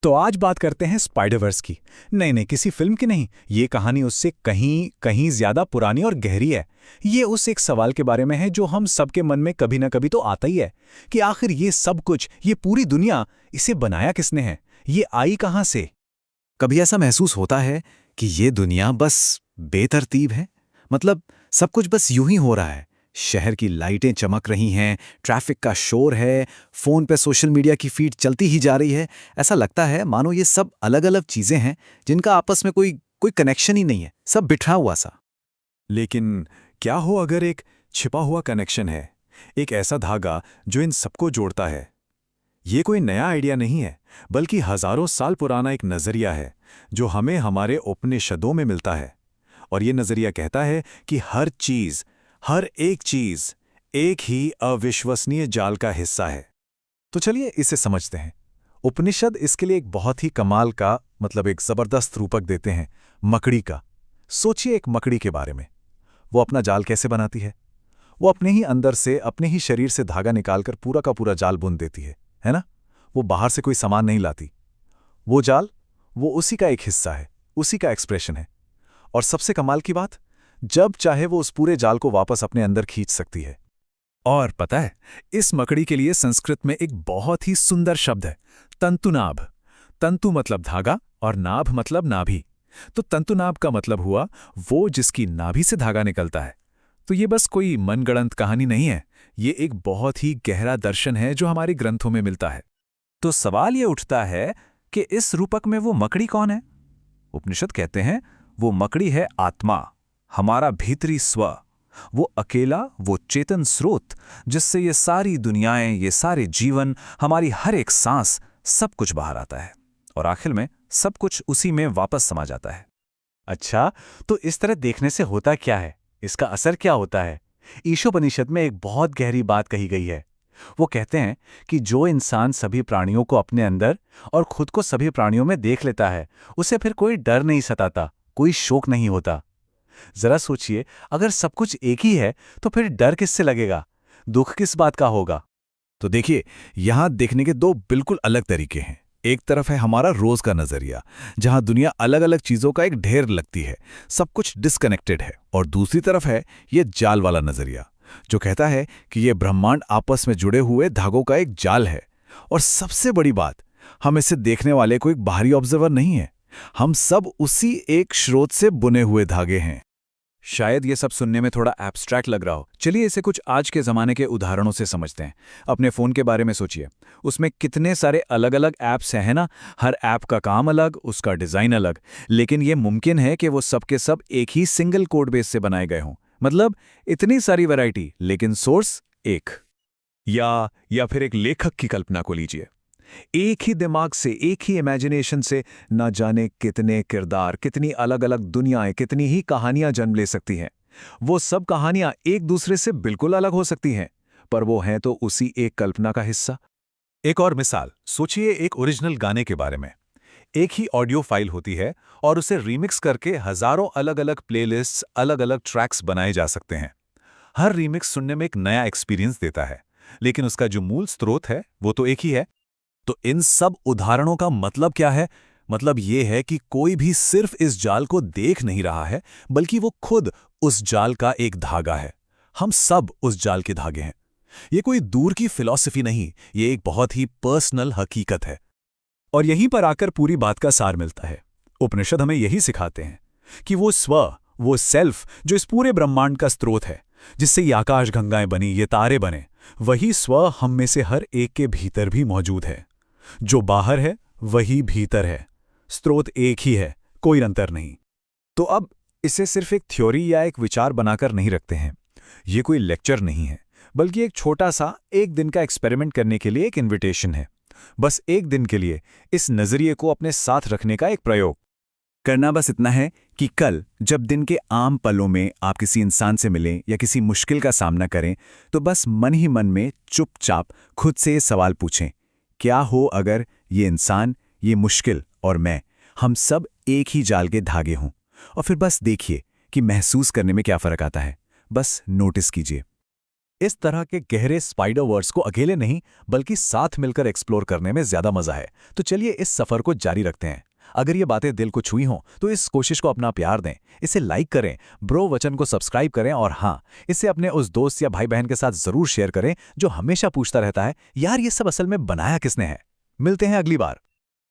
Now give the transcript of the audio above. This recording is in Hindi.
तो आज बात करते हैं स्पाइडरवर्स की। नहीं नहीं, किसी फिल्म की नहीं, ये कहानी उससे कहीं कहीं ज्यादा पुरानी और गहरी है। ये उस एक सवाल के बारे में है जो हम सबके मन में कभी ना कभी तो आता ही है कि आखिर ये सब कुछ, ये पूरी दुनिया, इसे बनाया किसने है? ये आई कहाँ से? कभी ऐसा महसूस होता है कि ये दुनिया बस बेतरतीब है। मतलब सब कुछ बस यूं ही हो रहा है। शहर की लाइटें चमक रही हैं, ट्रैफिक का शोर है, फोन पे सोशल मीडिया की फीड चलती ही जा रही है। ऐसा लगता है मानो ये सब अलग-अलग चीजें हैं जिनका आपस में कोई कोई कनेक्शन ही नहीं है, सब बिखरा हुआ सा। लेकिन क्या हो अगर एक छिपा हुआ कनेक्शन है, एक ऐसा धागा जो इन सबको जोड़ता है? ये कोई नया आइडिया नहीं है, बल्कि हजारों साल पुराना एक नजरिया है जो हमें हमारे उपनिषदों में मिलता है। और ये नजरिया कहता है कि हर चीज, हर एक चीज, एक ही अविश्वसनीय जाल का हिस्सा है। तो चलिए इसे समझते हैं। उपनिषद इसके लिए एक बहुत ही कमाल का, मतलब एक जबरदस्त रूपक देते हैं, मकड़ी का। सोचिए एक मकड़ी के बारे में। वो अपना जाल कैसे बनाती है? वो अपने ही अंदर से, अपने ही शरीर से धागा निकालकर पूरा का पूरा जाल बुन देती है ना? वो बाहर से कोई सामान नहीं लाती। वो जाल, वो उसी का एक हिस्सा है, उसी का एक्सप्रेशन है। और सबसे कमाल की बात, जब चाहे वो उस पूरे जाल को वापस अपने अंदर खींच सकती है। और पता है, इस मकड़ी के लिए संस्कृत में एक बहुत ही सुंदर शब्द है, तंतुनाभ। तंतु मतलब धागा और नाभ मतलब नाभि। तो तंतुनाभ का मतलब हुआ वो जिसकी नाभि से धागा निकलता है। तो ये बस कोई मनगढ़ंत कहानी नहीं है, ये एक बहुत ही गहरा दर्शन है जो हमारे ग्रंथों में मिलता है। तो सवाल ये उठता है कि इस रूपक में वो मकड़ी कौन है? उपनिषद कहते हैं वो मकड़ी है आत्मा, हमारा भीतरी स्व। वो अकेला, वो चेतन स्रोत जिससे ये सारी दुनियाएं, ये सारे जीवन, हमारी हर एक सांस, सब कुछ बाहर आता है और आखिर में सब कुछ उसी में वापस समा जाता है। अच्छा, तो इस तरह देखने से होता क्या है? इसका असर क्या होता है? ईशोपनिषद में एक बहुत गहरी बात कही गई है। वो कहते हैं कि जो इंसान सभी प्राणियों को अपने अंदर और खुद को सभी प्राणियों में देख लेता है, उसे फिर कोई डर नहीं सताता, कोई शोक नहीं होता। जरा सोचिए, अगर सब कुछ एक ही है तो फिर डर किससे लगेगा? दुख किस बात का होगा? तो देखिए, यहां देखने के दो बिल्कुल अलग तरीके हैं। एक तरफ है हमारा रोज का नजरिया, जहां दुनिया अलग अलग चीजों का एक ढेर लगती है, सब कुछ डिस्कनेक्टेड है। और दूसरी तरफ है ये जाल वाला नजरिया, जो कहता है कि ये ब्रह्मांड आपस में जुड़े हुए धागों का एक जाल है। और सबसे बड़ी बात, हम इसे देखने वाले कोई बाहरी ऑब्जर्वर नहीं है, हम सब उसी एक स्रोत से बुने हुए धागे हैं। शायद ये सब सुनने में थोड़ा एब्स्ट्रैक्ट लग रहा हो। चलिए इसे कुछ आज के ज़माने के उदाहरणों से समझते हैं। अपने फ़ोन के बारे में सोचिए, उसमें कितने सारे अलग अलग ऐप्स हैं, है ना? हर ऐप का काम अलग, उसका डिज़ाइन अलग, लेकिन ये मुमकिन है कि वो सब के सब एक ही सिंगल कोड बेस से बनाए गए हों। मतलब इतनी सारी वैरायटी, लेकिन सोर्स एक। या फिर एक लेखक की कल्पना को लीजिए। एक ही दिमाग से, एक ही इमेजिनेशन से न जाने कितने किरदार, कितनी अलग अलग दुनियाएं, कितनी ही कहानियां जन्म ले सकती हैं। वो सब कहानियां एक दूसरे से बिल्कुल अलग हो सकती हैं, पर वो हैं तो उसी एक कल्पना का हिस्सा। एक और मिसाल सोचिए, एक ओरिजिनल गाने के बारे में। एक ही ऑडियो फाइल होती है और उसे रीमिक्स करके हजारों अलग अलग प्लेलिस्ट्स, अलग अलग ट्रैक्स बनाए जा सकते हैं। हर रीमिक्स सुनने में एक नया एक्सपीरियंस देता है, लेकिन उसका जो मूल स्रोत है वो तो एक ही है। तो इन सब उदाहरणों का मतलब क्या है? मतलब ये है कि कोई भी सिर्फ इस जाल को देख नहीं रहा है, बल्कि वो खुद उस जाल का एक धागा है। हम सब उस जाल के धागे हैं। ये कोई दूर की फिलॉसफी नहीं, ये एक बहुत ही पर्सनल हकीकत है। और यहीं पर आकर पूरी बात का सार मिलता है। उपनिषद हमें यही सिखाते हैं कि वो स्व, वो सेल्फ जो इस पूरे ब्रह्मांड का स्रोत है, जिससे ये आकाश गंगाएं बनी, ये तारे बने, वही स्व हम में से हर एक के भीतर भी मौजूद है। जो बाहर है वही भीतर है। स्रोत एक ही है, कोई अंतर नहीं। तो अब इसे सिर्फ एक थ्योरी या एक विचार बनाकर नहीं रखते हैं। ये कोई लेक्चर नहीं है, बल्कि एक छोटा सा एक दिन का एक्सपेरिमेंट करने के लिए एक इनविटेशन है। बस एक दिन के लिए इस नजरिए को अपने साथ रखने का एक प्रयोग। करना बस इतना है कि कल जब दिन के आम पलों में आप किसी इंसान से मिलें या किसी मुश्किल का सामना करें, तो बस मन ही मन में चुपचाप खुद से ये सवाल पूछें, क्या हो अगर ये इंसान, ये मुश्किल और मैं, हम सब एक ही जाल के धागे हों? और फिर बस देखिए कि महसूस करने में क्या फ़र्क आता है। बस नोटिस कीजिए। इस तरह के गहरे स्पाइडर वर्ड्स को अकेले नहीं बल्कि साथ मिलकर एक्सप्लोर करने में ज्यादा मजा है। तो चलिए इस सफर को जारी रखते हैं। अगर ये बातें दिल को छुई हों तो इस कोशिश को अपना प्यार दें, इसे लाइक करें, ब्रो वचन को सब्सक्राइब करें और हाँ, इसे अपने उस दोस्त या भाई बहन के साथ जरूर शेयर करें जो हमेशा पूछता रहता है, यार ये सब असल में बनाया किसने है। मिलते हैं अगली बार।